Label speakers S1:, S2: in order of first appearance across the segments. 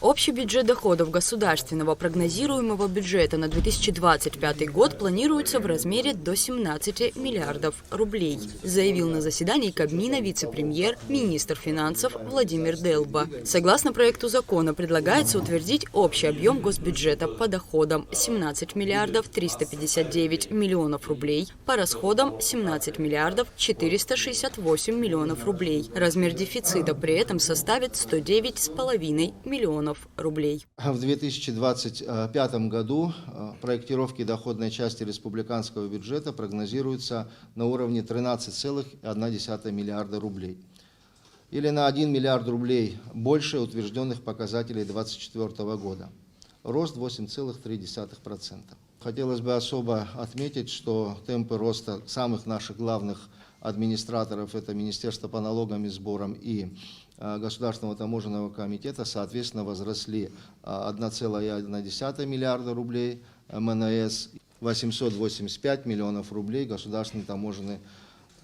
S1: Общий бюджет доходов государственного прогнозируемого бюджета на 2025 год планируется в размере до 17 миллиардов рублей, заявил на заседании Кабмина вице-премьер, министр финансов Владимир Делба. Согласно проекту закона, предлагается утвердить общий объем госбюджета по доходам 17 миллиардов 359 миллионов рублей, по расходам 17 миллиардов 468 миллионов рублей. Размер дефицита при этом составит 109,5 миллионов рублей.
S2: В 2025 году проектировки доходной части республиканского бюджета прогнозируются на уровне 13,1 миллиарда рублей. Или на 1 миллиард рублей больше утвержденных показателей 2024 года. Рост 8,3%. Хотелось бы особо отметить, что темпы роста самых наших главных администраторов, это Министерство по налогам и сборам и Государственного таможенного комитета, соответственно, возросли 1,1 миллиарда рублей МНС, 885 миллионов рублей Государственный таможенный.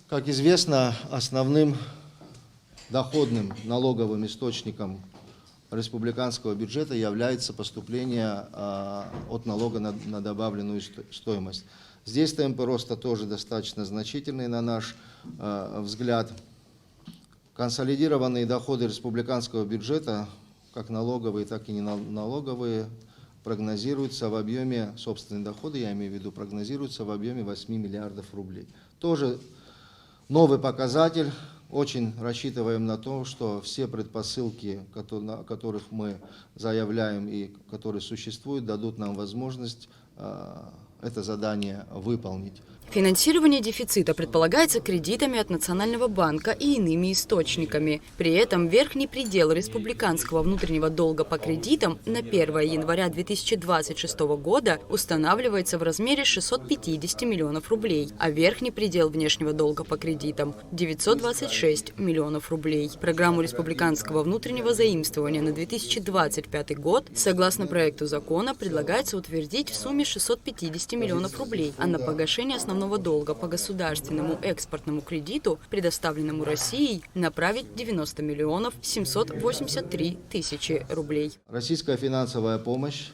S2: Как известно, основным доходным налоговым источником республиканского бюджета является поступление от налога на добавленную стоимость. Здесь темпы роста тоже достаточно значительные, на наш взгляд. Консолидированные доходы республиканского бюджета, как налоговые, так и неналоговые, прогнозируются в объеме, собственные доходы, я имею в виду, прогнозируются в объеме 8 миллиардов рублей. Тоже новый показатель. Очень рассчитываем на то, что все предпосылки, о которых мы заявляем и которые существуют, дадут нам возможность это задание выполнить.
S1: Финансирование дефицита предполагается кредитами от Национального банка и иными источниками. При этом верхний предел республиканского внутреннего долга по кредитам на 1 января 2026 года устанавливается в размере 650 миллионов рублей, а верхний предел внешнего долга по кредитам – 926 миллионов рублей. Программу республиканского внутреннего заимствования на 2025 год, согласно проекту закона, предлагается утвердить в сумме 650 миллионов рублей, а на погашение основного долга по государственному экспортному кредиту, предоставленному Россией, направить 90 миллионов 783 тысячи рублей.
S2: Российская финансовая помощь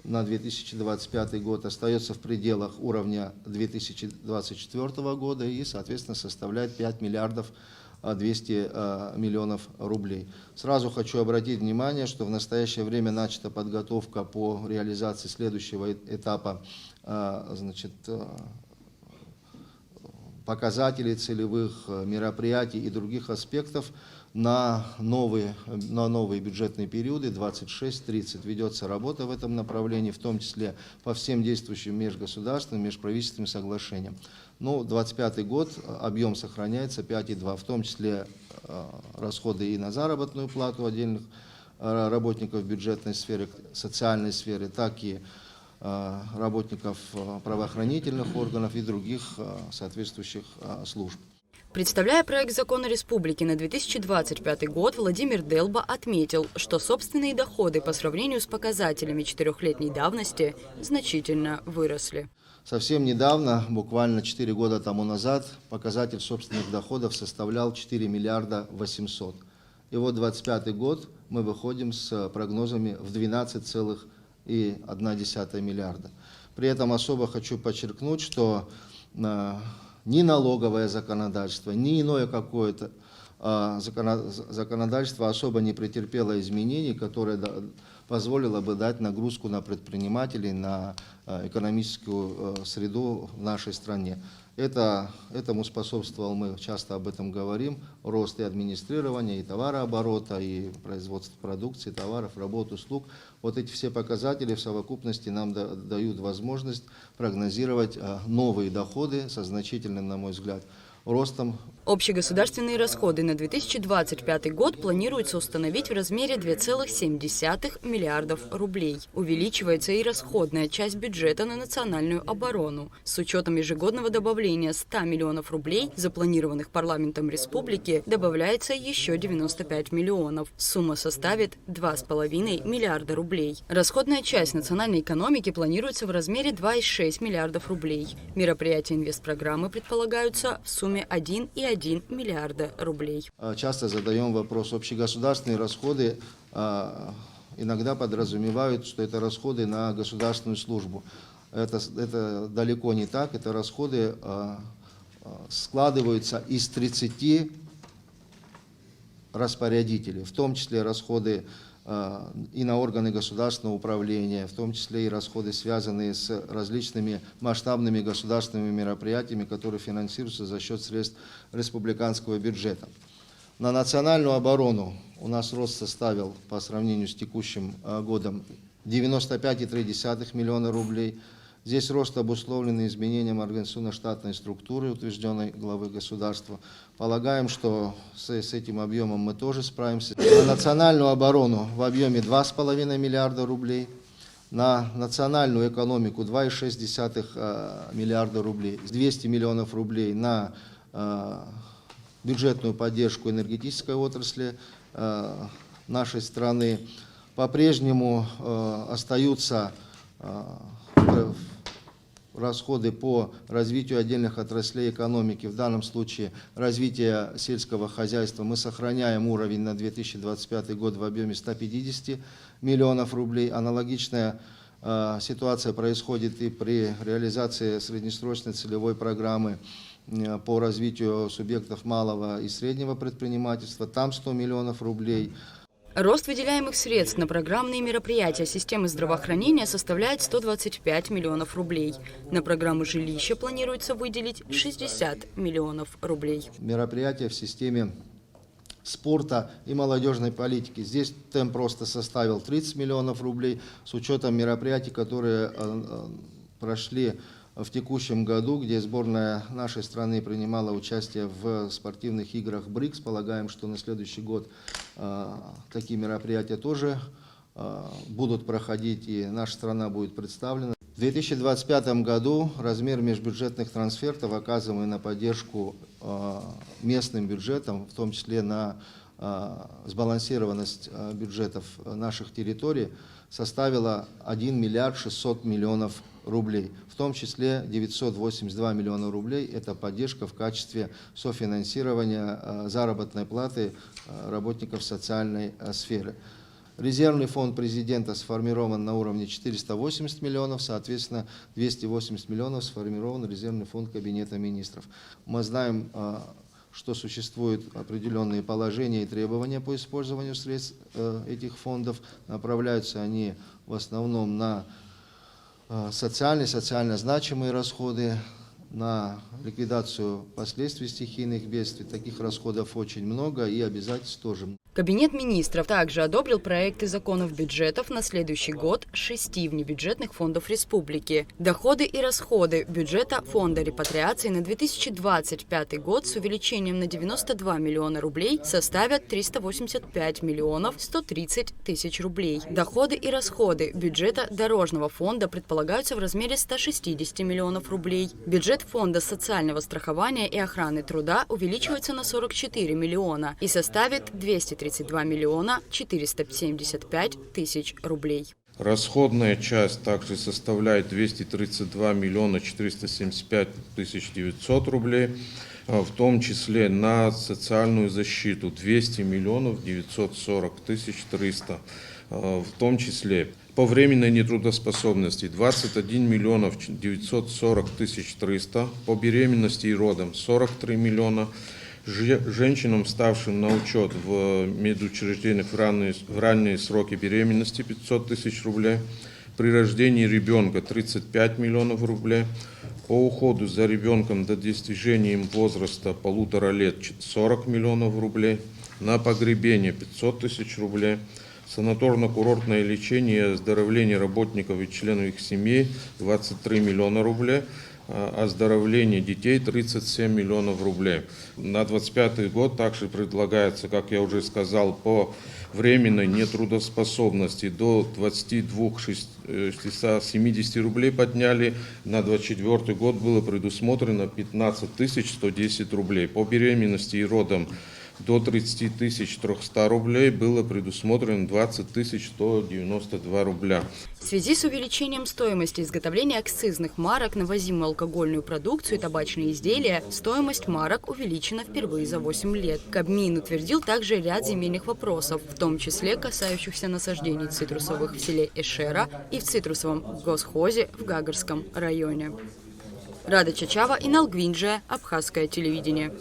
S2: на 2025 год остается в пределах уровня 2024 года и, соответственно, составляет 5 миллиардов 200 миллионов рублей. Сразу хочу обратить внимание, что в настоящее время начата подготовка по реализации следующего этапа показателей целевых мероприятий и других аспектов на новые бюджетные периоды 26-30. Ведется работа в этом направлении, в том числе по всем действующим межгосударственным, межправительственным соглашениям. Но 2025 год объем сохраняется 5,2, в том числе расходы и на заработную плату отдельных работников бюджетной сферы, социальной сферы, так и работников правоохранительных органов и других соответствующих служб.
S1: Представляя проект закона республики на 2025 год, Владимир Делба отметил, что собственные доходы по сравнению с показателями 4-летней давности значительно выросли.
S2: Совсем недавно, буквально 4 года тому назад, показатель собственных доходов составлял 4 миллиарда 800. И вот 2025 год мы выходим с прогнозами в 12,1 миллиарда. При этом особо хочу подчеркнуть, что ни налоговое законодательство, ни иное какое-то законодательство особо не претерпело изменений, которое позволило бы дать нагрузку на предпринимателей, на экономическую среду в нашей стране. Этому способствовал, мы часто об этом говорим, рост и администрирования, и товарооборота, и производства продукции, товаров, работ, услуг. Вот эти все показатели в совокупности нам дают возможность прогнозировать новые доходы со значительным, на мой взгляд, ростом.
S1: Общегосударственные расходы на 2025 год планируется установить в размере 2,7 миллиардов рублей. Увеличивается и расходная часть бюджета на национальную оборону. С учетом ежегодного добавления 100 миллионов рублей, запланированных парламентом республики, добавляется еще 95 миллионов. Сумма составит 2,5 миллиарда рублей. Расходная часть национальной экономики планируется в размере 2,6 миллиардов рублей. Мероприятия инвестпрограммы предполагаются в сумме 1,1 2,1 миллиарда рублей.
S2: Часто задаем вопрос, общегосударственные расходы иногда подразумевают, что это расходы на государственную службу. Это далеко не так, это расходы складываются из 30 распорядителей, в том числе расходы и на органы государственного управления, в том числе и расходы, связанные с различными масштабными государственными мероприятиями, которые финансируются за счет средств республиканского бюджета. На национальную оборону у нас рост составил по сравнению с текущим годом 95,3 миллиона рублей. Здесь рост обусловлен изменением организационно-штатной структуры, утвержденной главой государства. Полагаем, что с этим объемом мы тоже справимся. На национальную оборону в объеме 2,5 миллиарда рублей, на национальную экономику 2,6 миллиарда рублей, 200 миллионов рублей на бюджетную поддержку энергетической отрасли нашей страны. По-прежнему остаются расходы по развитию отдельных отраслей экономики, в данном случае развитие сельского хозяйства. Мы сохраняем уровень на 2025 год в объеме 150 миллионов рублей. Аналогичная ситуация происходит и при реализации среднесрочной целевой программы по развитию субъектов малого и среднего предпринимательства. Там 100 миллионов рублей.
S1: Рост выделяемых средств на программные мероприятия системы здравоохранения составляет 125 миллионов рублей. На программы жилища планируется выделить 60 миллионов рублей.
S2: Мероприятия в системе спорта и молодежной политики. Здесь темп роста составил 30 миллионов рублей с учетом мероприятий, которые прошли в текущем году, где сборная нашей страны принимала участие в спортивных играх БРИКС. Полагаем, что на следующий год такие мероприятия тоже будут проходить, и наша страна будет представлена. В 2025 году размер межбюджетных трансфертов, оказываемый на поддержку местным бюджетам, в том числе на сбалансированность бюджетов наших территорий, составила 1 миллиард 600 миллионов рублей. В том числе 982 миллиона рублей – это поддержка в качестве софинансирования заработной платы работников социальной сферы. Резервный фонд президента сформирован на уровне 480 миллионов, соответственно, 280 миллионов сформирован резервный фонд Кабинета министров. Мы знаем, что существуют определенные положения и требования по использованию средств этих фондов. Направляются они в основном на социально значимые расходы, на ликвидацию последствий стихийных бедствий. Таких расходов очень много и обязательств тоже.
S1: Кабинет министров также одобрил проекты законов бюджетов на следующий год 6 внебюджетных фондов республики. Доходы и расходы бюджета фонда репатриации на 2025 год с увеличением на 92 миллиона рублей составят 385 миллионов 130 тысяч рублей. Доходы и расходы бюджета дорожного фонда предполагаются в размере 160 миллионов рублей. Бюджет фонда социального страхования и охраны труда увеличивается на 44 миллиона и составит 232 миллиона 475 тысяч рублей.
S3: Расходная часть также составляет 232 миллиона 475 тысяч 900 рублей, в том числе на социальную защиту 200 миллионов 940 тысяч 300, в том числе по временной нетрудоспособности 21 миллионов 940 тысяч 300, по беременности и родам 43 миллиона, женщинам, ставшим на учет в медучреждениях в ранние сроки беременности 500 тысяч рублей, при рождении ребенка 35 миллионов рублей, по уходу за ребенком до достижения им возраста 1,5 лет 40 миллионов рублей, на погребение 500 тысяч рублей, санаторно-курортное лечение и оздоровление работников и членов их семей 23 миллиона рублей, оздоровление детей 37 миллионов рублей. На 2025 год также предлагается, как я уже сказал, по временной нетрудоспособности до 22 670 рублей подняли. На 2024 год было предусмотрено 15 110 рублей. По беременности и родам до 30 300 рублей было предусмотрено 20 192 рубля.
S1: В связи с увеличением стоимости изготовления акцизных марок на ввозимую алкогольную продукцию и табачные изделия, стоимость марок увеличена впервые за 8 лет. Кабмин утвердил также ряд земельных вопросов, в том числе касающихся насаждений цитрусовых в селе Эшера и в цитрусовом госхозе в Гагарском районе. Рада Чачава, Инал Гвинджия, Абхазское телевидение.